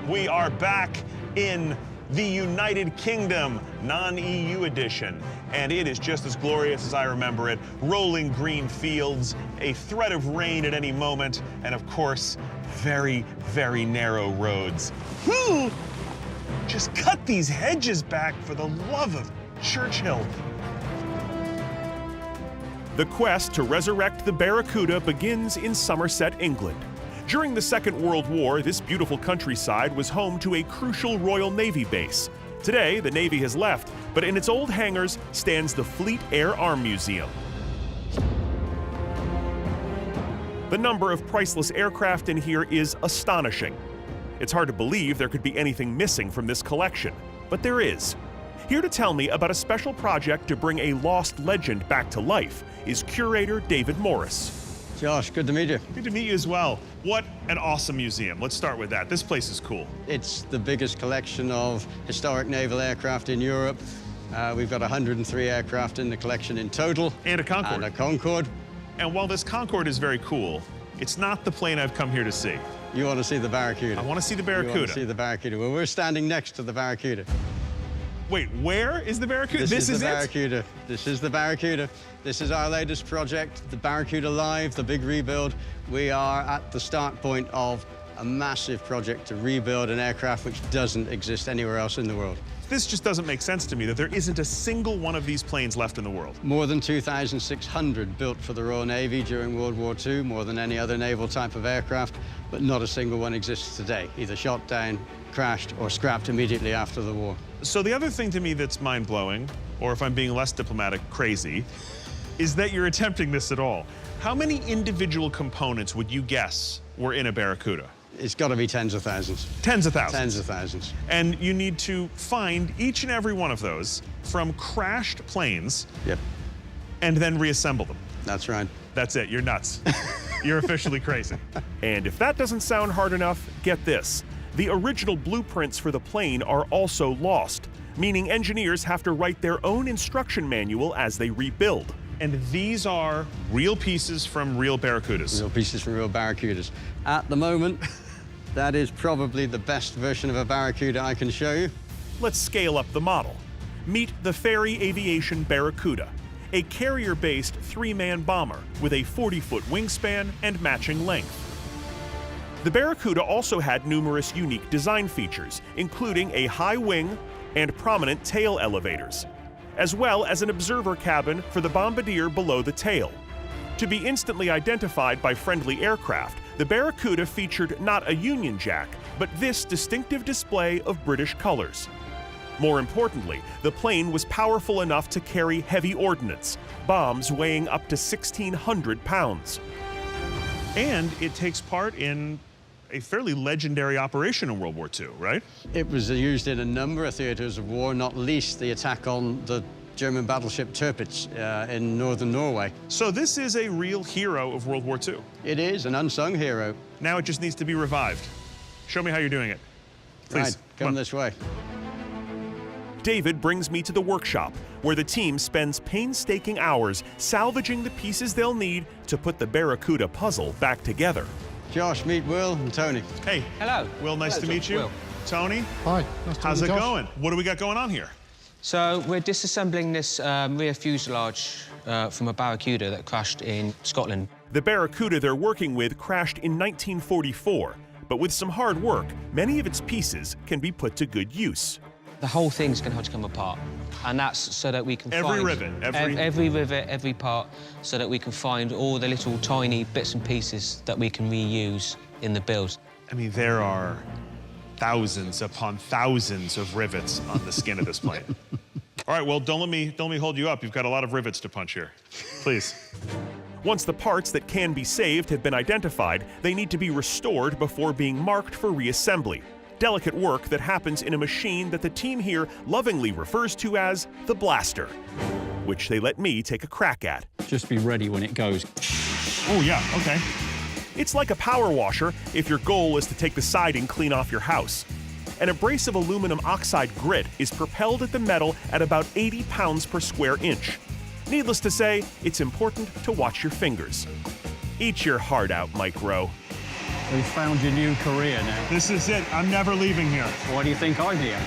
We are back in the United Kingdom, non-EU edition, and it is just as glorious as I remember it. Rolling green fields, a threat of rain at any moment, and of course, very, very narrow roads. Just cut these hedges back for the love of Churchill. The quest to resurrect the Baracuda begins in Somerset, England. During the Second World War, this beautiful countryside was home to a crucial Royal Navy base. Today, the Navy has left, but in its old hangars stands the Fleet Air Arm Museum. The number of priceless aircraft in here is astonishing. It's hard to believe there could be anything missing from this collection, but there is. Here to tell me about a special project to bring a lost legend back to life is curator David Morris. Josh, good to meet you. Good to meet you as well. What an awesome museum. Let's start with that. This place is cool. It's the biggest collection of historic naval aircraft in Europe. We've got 103 aircraft in the collection in total. And a Concorde. And a Concorde. And while this Concorde is very cool, it's not the plane I've come here to see. You want to see the Barracuda? I want to see the Barracuda. You want to see the Barracuda. Well, we're standing next to the Barracuda. Wait, where is the Barracuda? This is the Barracuda. This is the Barracuda. This is our latest project, the Barracuda Live, the big rebuild. We are at the start point of a massive project to rebuild an aircraft which doesn't exist anywhere else in the world. This just doesn't make sense to me that there isn't a single one of these planes left in the world. More than 2,600 built for the Royal Navy during World War II, more than any other naval type of aircraft, but not a single one exists today, either shot down, crashed, or scrapped immediately after the war. So the other thing to me that's mind-blowing, or if I'm being less diplomatic, crazy, is that you're attempting this at all. How many individual components would you guess were in a Barracuda? It's got to be tens of thousands. Tens of thousands? Tens of thousands. And you need to find each and every one of those from crashed planes. Yep. And then reassemble them. That's right. That's it, you're nuts. You're officially crazy. And if that doesn't sound hard enough, get this. The original blueprints for the plane are also lost, meaning engineers have to write their own instruction manual as they rebuild. And these are real pieces from real Barracudas? Real pieces from real Barracudas. At the moment, that is probably the best version of a Barracuda I can show you. Let's scale up the model. Meet the Fairey Aviation Baracuda, a carrier-based three-man bomber with a 40-foot wingspan and matching length. The Baracuda also had numerous unique design features, including a high wing and prominent tail elevators, as well as an observer cabin for the bombardier below the tail. To be instantly identified by friendly aircraft, the Baracuda featured not a Union Jack, but this distinctive display of British colors. More importantly, the plane was powerful enough to carry heavy ordnance, bombs weighing up to 1,600 pounds. And it takes part in a fairly legendary operation in World War II, right? It was used in a number of theaters of war, not least the attack on the German battleship Tirpitz in northern Norway. So this is a real hero of World War II. It is an unsung hero. Now it just needs to be revived. Show me how you're doing it. Please, Right, come this way. David brings me to the workshop, where the team spends painstaking hours salvaging the pieces they'll need to put the Baracuda puzzle back together. Josh, meet Will and Tony. Hey. Hello. Will, nice to meet you. Will. Tony. Hi, nice to How's meet it you, Josh. going? What do we got going on here? So we're disassembling this rear fuselage from a Barracuda that crashed in Scotland. The Baracuda they're working with crashed in 1944, but with some hard work, many of its pieces can be put to good use. The whole thing's going to have to come apart, and that's so that we can Every find... rivet, every rivet, every part, so that we can find all the little tiny bits and pieces that we can reuse in the build. I mean, there are thousands upon thousands of rivets on the skin of this plane. All right, well, don't let me hold you up. You've got a lot of rivets to punch here. Please. Once the parts that can be saved have been identified, they need to be restored before being marked for reassembly. Delicate work that happens in a machine that the team here lovingly refers to as the blaster, which they let me take a crack at. Just be ready when it goes. Oh, yeah, okay. It's like a power washer if your goal is to take the siding clean off your house. An abrasive aluminum oxide grit is propelled at the metal at about 80 pounds per square inch. Needless to say, it's important to watch your fingers. Eat your heart out, Mike Rowe. We've found your new career now. This is it. I'm never leaving here. Why do you think I'm here?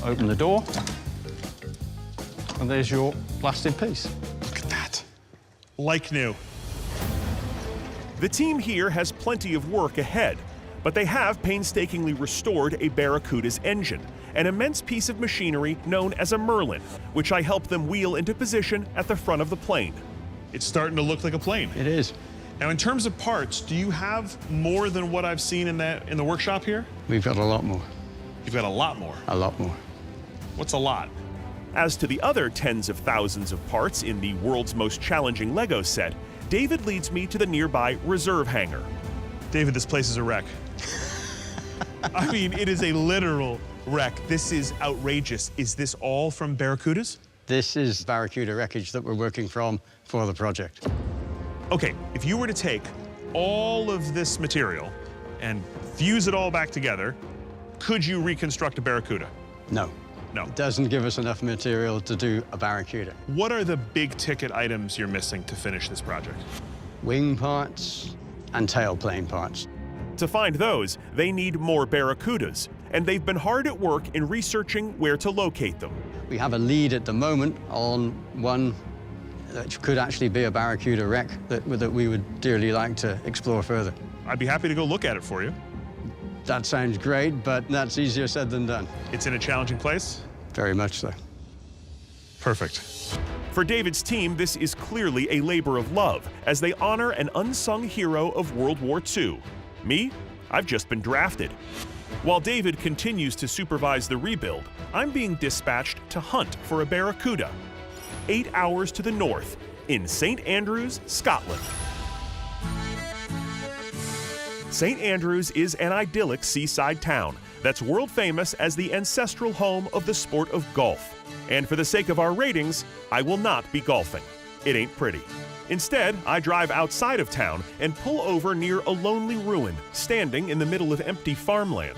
Open the door, and there's your blasted piece. Look at that. Like new. The team here has plenty of work ahead, but they have painstakingly restored a Baracuda's engine, an immense piece of machinery known as a Merlin, which I helped them wheel into position at the front of the plane. It's starting to look like a plane. It is. Now, in terms of parts, do you have more than what I've seen in the workshop here? We've got a lot more. You've got a lot more. A lot more. What's a lot? As to the other tens of thousands of parts in the world's most challenging Lego set, David leads me to the nearby reserve hangar. David, this place is a wreck. I mean, it is a literal wreck. This is outrageous. Is this all from Baracudas? This is Barracuda wreckage that we're working from for the project. Okay, if you were to take all of this material and fuse it all back together, could you reconstruct a Barracuda? No. No. It doesn't give us enough material to do a Barracuda. What are the big ticket items you're missing to finish this project? Wing parts and tailplane parts. To find those, they need more Barracudas, and they've been hard at work in researching where to locate them. We have a lead at the moment on one that could actually be a Barracuda wreck that we would dearly like to explore further. I'd be happy to go look at it for you. That sounds great, but that's easier said than done. It's in a challenging place? Very much so. Perfect. For David's team, this is clearly a labor of love, as they honor an unsung hero of World War II. Me? I've just been drafted. While David continues to supervise the rebuild, I'm being dispatched to hunt for a Baracuda. 8 hours to the north, in St. Andrews, Scotland. St. Andrews is an idyllic seaside town that's world famous as the ancestral home of the sport of golf. And for the sake of our ratings, I will not be golfing. It ain't pretty. Instead, I drive outside of town and pull over near a lonely ruin, standing in the middle of empty farmland.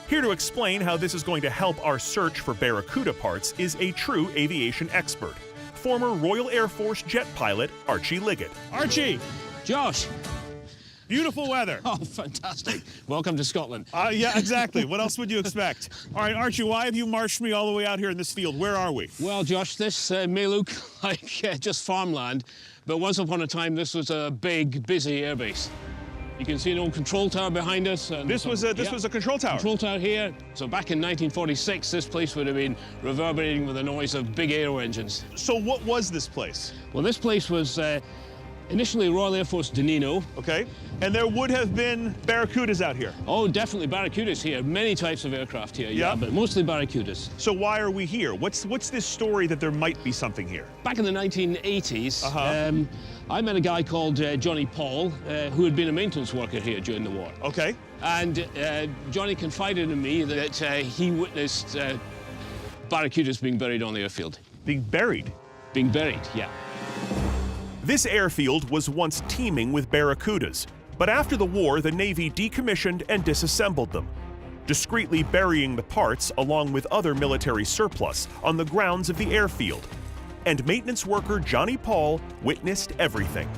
Here to explain how this is going to help our search for Baracuda parts is a true aviation expert, former Royal Air Force jet pilot Archie Liggett. Archie, Josh. beautiful weather. Oh, fantastic. Welcome to Scotland. Yeah, exactly. What else would you expect? All right, Archie, why have you marched me all the way out here in this field? Where are we? Well, Josh, this may look like just farmland, but once upon a time, this was a big, busy airbase. You can see an old control tower behind us. And This was a control tower. Control tower here. So back in 1946, this place would have been reverberating with the noise of big aero engines. So what was this place? Well, this place was initially Royal Air Force Dunino. Okay. And there would have been Barracudas out here. Oh, definitely Barracudas here. Many types of aircraft here, Yeah. but mostly Barracudas. So why are we here? What's this story that there might be something here? Back in the 1980s, Uh-huh. I met a guy called Johnny Paul, who had been a maintenance worker here during the war. Okay. And Johnny confided in me that he witnessed Barracudas being buried on the airfield. Being buried. Being buried, yeah. This airfield was once teeming with Barracudas, but after the war, the Navy decommissioned and disassembled them, discreetly burying the parts along with other military surplus on the grounds of the airfield. And maintenance worker Johnny Paul witnessed everything.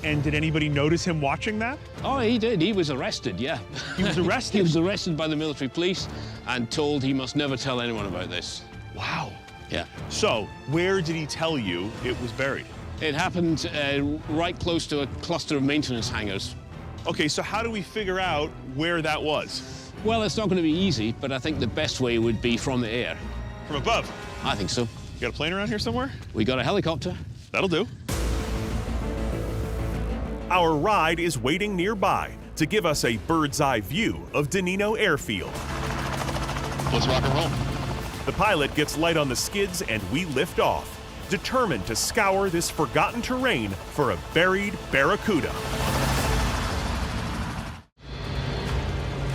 And did anybody notice him watching that? Oh, he did. He was arrested, yeah. He was arrested? He was arrested by the military police and told he must never tell anyone about this. Wow. Yeah. So, where did he tell you it was buried? It happened right close to a cluster of maintenance hangars. Okay, so how do we figure out where that was? Well, it's not going to be easy, but I think the best way would be from the air. From above? I think so. You got a plane around here somewhere? We got a helicopter. That'll do. Our ride is waiting nearby to give us a bird's eye view of Dunino Airfield. Let's rock and roll. The pilot gets light on the skids and we lift off, determined to scour this forgotten terrain for a buried Barracuda.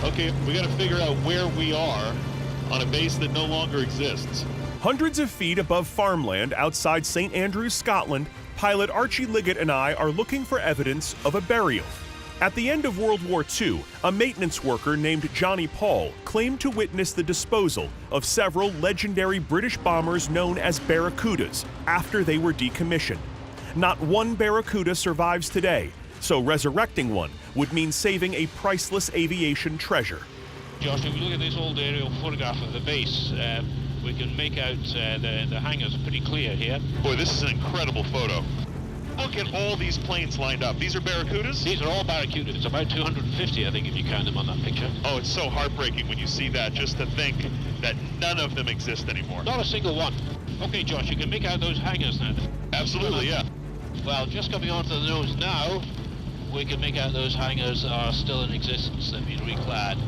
Okay, we got to figure out where we are on a base that no longer exists. Hundreds of feet above farmland outside St. Andrews, Scotland, pilot Archie Liggett and I are looking for evidence of a burial. At the end of World War II, a maintenance worker named Johnny Paul claimed to witness the disposal of several legendary British bombers known as Barracudas after they were decommissioned. Not one Baracuda survives today, so resurrecting one would mean saving a priceless aviation treasure. Josh, if we look at this old aerial photograph of the base, we can make out the hangars pretty clear here. Boy, this is an incredible photo. Look at all these planes lined up. These are Baracudas? These are all Baracudas. It's about 250, I think, if you count them on that picture. Oh, it's so heartbreaking when you see that, just to think that none of them exist anymore. Not a single one. Okay, Josh, you can make out those hangars now. Absolutely, yeah. Well, just coming onto the nose now, we can make out those hangars are still in existence. They've been reclad.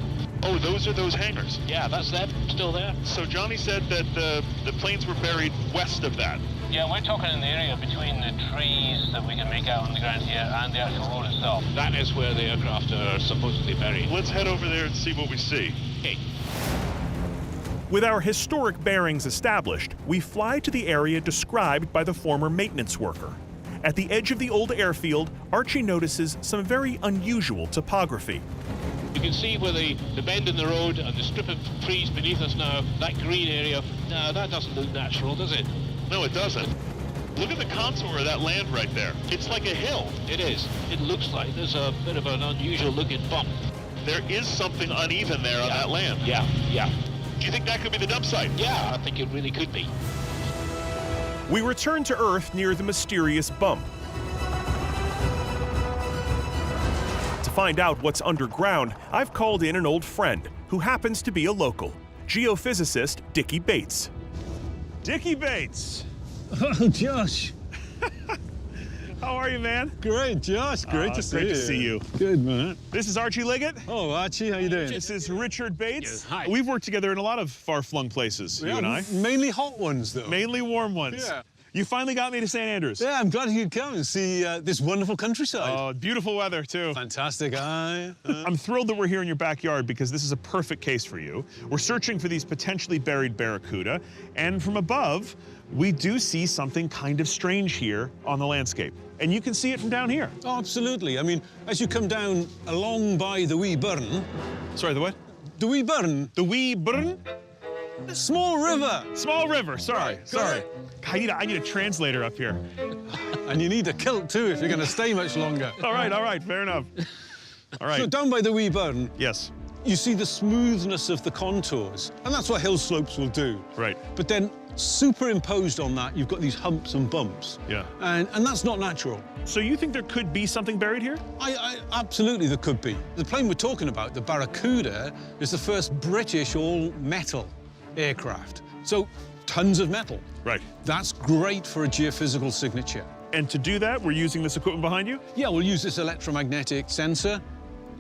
Oh, those are those hangars. Yeah, that's them, still there. So Johnny said that the planes were buried west of that. Yeah, we're talking in the area between the trees that we can make out on the ground here and the actual road itself. That is where the aircraft are supposedly buried. Let's head over there and see what we see. Okay. With our historic bearings established, we fly to the area described by the former maintenance worker. At the edge of the old airfield, Archie notices some very unusual topography. You can see where the bend in the road and the strip of trees beneath us now, that green area, no, that doesn't look natural, does it? No, it doesn't. Look at the contour of that land right there. It's like a hill. It is. It looks like there's a bit of an unusual looking bump. There is something uneven there on that land. Yeah, yeah. Do you think that could be the dump site? Yeah, I think it really could be. We return to Earth near the mysterious bump. To find out what's underground, I've called in an old friend who happens to be a local, geophysicist Dickie Bates. Dickie Bates. Oh, Josh. How are you, man? Great, Josh. Great to see you. Great to see you. Good, man. This is Archie Liggett. Oh, Archie, how you doing? This is Richard Bates. Yes, hi. We've worked together in a lot of far-flung places, you and I. Mainly hot ones, though. Mainly warm ones. Yeah. You finally got me to St. Andrews. Yeah, I'm glad you could come and see this wonderful countryside. Oh, beautiful weather, too. Fantastic. I'm thrilled that we're here in your backyard because this is a perfect case for you. We're searching for these potentially buried Baracuda, and from above, we do see something kind of strange here on the landscape. And you can see it from down here. Oh, absolutely. I mean, as you come down along by the wee burn... Sorry, the what? The wee burn? The wee burn? Small river. Small river, sorry, Right, sorry. I need a translator up here. And you need a kilt, too, if you're going to stay much longer. All right, fair enough. All right. So down by the wee burn, Yes, you see the smoothness of the contours, and that's what hill slopes will do. right. But then, superimposed on that, you've got these humps and bumps. Yeah. And that's not natural. So you think there could be something buried here? Absolutely, there could be. The plane we're talking about, the Baracuda, is the first British all-metal aircraft. So, tons of metal. Right. That's great for a geophysical signature. And to do that, we're using this equipment behind you? Yeah, we'll use this electromagnetic sensor,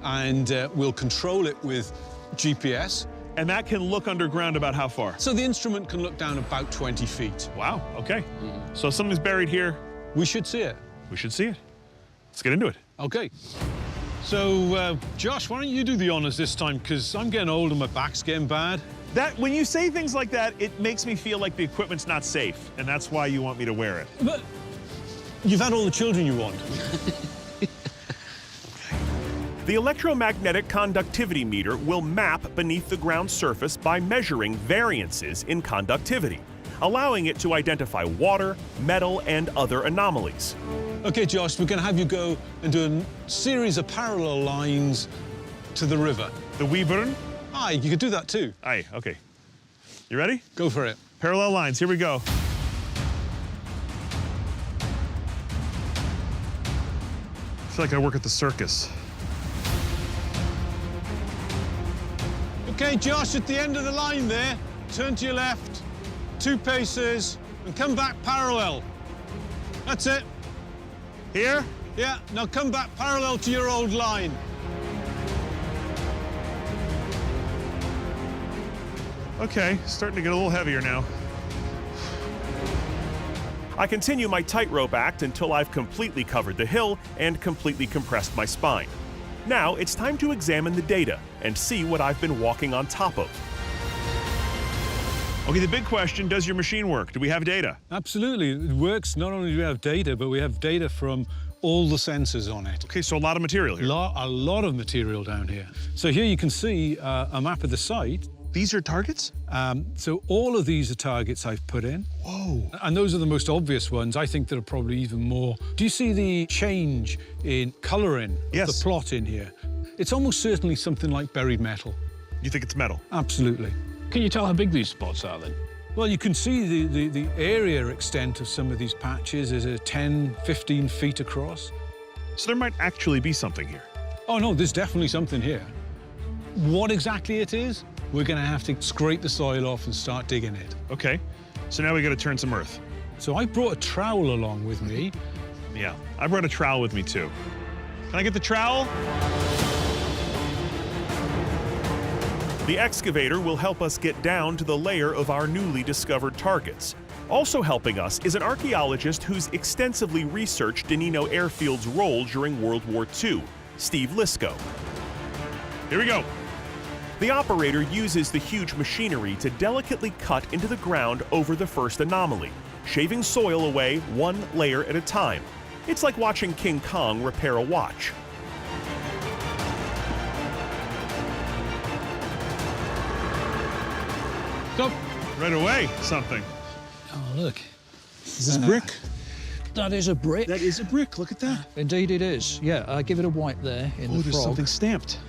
and we'll control it with GPS. And that can look underground about how far? So the instrument can look down about 20 feet. Wow, okay. So if something's buried here, We should see it. we should see it. Let's get into it. Okay. So, Josh, why don't you do the honors this time? Because I'm getting old and my back's getting bad. When you say things like that, it makes me feel like the equipment's not safe, and that's why you want me to wear it. But you've had all the children you want. The electromagnetic conductivity meter will map beneath the ground surface by measuring variances in conductivity, allowing it to identify water, metal, and other anomalies. Okay, Josh, we're going to have you go and do a series of parallel lines to the river. The Weeburn? Aye, you could do that too. Aye, okay. You ready? Go for it. Parallel lines, here we go. I feel like I work at the circus. Okay, Josh, at the end of the line there, turn to your left, 2 paces, and come back parallel. That's it. Here? Yeah, now come back parallel to your old line. Okay, starting to get a little heavier now. I continue my tightrope act until I've completely covered the hill and completely compressed my spine. Now it's time to examine the data and see what I've been walking on top of. Okay, the big question, does your machine work? Do we have data? Absolutely, it works. Not only do we have data, but we have data from all the sensors on it. Okay, so a lot of material here. A lot of material down here. So here you can see a map of the site. These are targets? So all of these are targets I've put in. Whoa. And those are the most obvious ones. I think there are probably even more. Do you see the change in colouring of the plot in here? It's almost certainly something like buried metal. You think it's metal? Absolutely. Can you tell how big these spots are then? Well, you can see the area extent of some of these patches is 10, 15 feet across. So there might actually be something here. Oh, no, there's definitely something here. What exactly it is, we're going to have to scrape the soil off and start digging it. Okay, so now we got to turn some earth. So I brought a trowel along with me. Yeah, I brought a trowel with me too. Can I get the trowel? The excavator will help us get down to the layer of our newly discovered targets. Also helping us is an archaeologist who's extensively researched Danino Airfield's role during World War II, Steve Lisco. Here we go. The operator uses the huge machinery to delicately cut into the ground over the first anomaly, shaving soil away one layer at a time. It's like watching King Kong repair a watch. Stop. Right away, something. Oh, look. Is this brick? That is a brick. That is a brick, look at that. Indeed it is. Yeah, give it a wipe there in the there's frog. something stamped.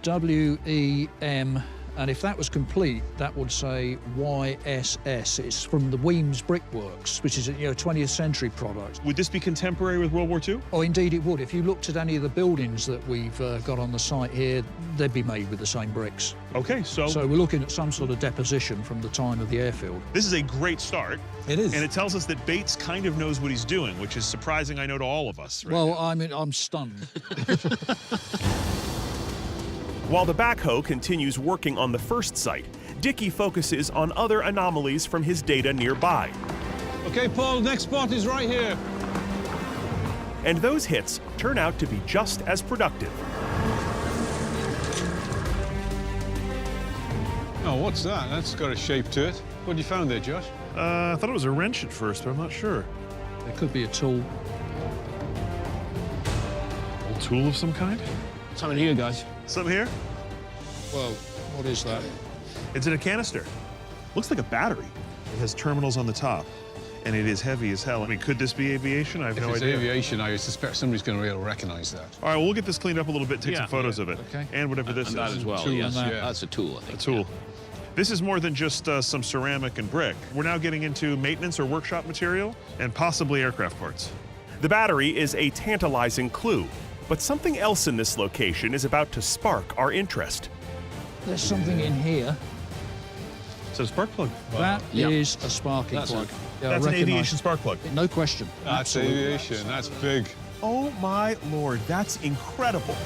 W-E-M, and if that was complete, that would say YSS. It's from the Weems Brickworks, which is a 20th century product. Would this be contemporary with World War II? Oh, indeed it would. If you looked at any of the buildings that we've got on the site here, they'd be made with the same bricks. Okay, so we're looking at some sort of deposition from the time of the airfield. this is a great start. It is. And it tells us that Bates kind of knows what he's doing, which is surprising, I know, to all of us. Right Well, now. I'm stunned. While the backhoe continues working on the first site, Dickey focuses on other anomalies from his data nearby. Okay, Paul, next spot is right here. And those hits turn out to be just as productive. Oh, what's that? That's got a shape to it. What you found there, Josh? I thought it was a wrench at first, but I'm not sure. It could be a tool. A tool of some kind? Something here, guys. Something here? Well, what is that? It's in a canister. Looks like a battery. It has terminals on the top, and it is heavy as hell. I mean, could this be aviation? I have If no it's idea. aviation, I suspect somebody's going to be able to recognize that. All right, well, we'll get this cleaned up a little bit, take some photos of it. Okay. And whatever this is. That as well, Tools, yes. yeah. That's a tool, I think. A tool. This is more than just some ceramic and brick. We're now getting into maintenance or workshop material and possibly aircraft parts. The battery is a tantalizing clue, but something else in this location is about to spark our interest. There's something in here. So spark plug. That is a sparking That's plug. it. Yeah, I That's an recognise- aviation spark plug. No question. That's Absolutely. aviation. That's big. Oh my lord, that's incredible.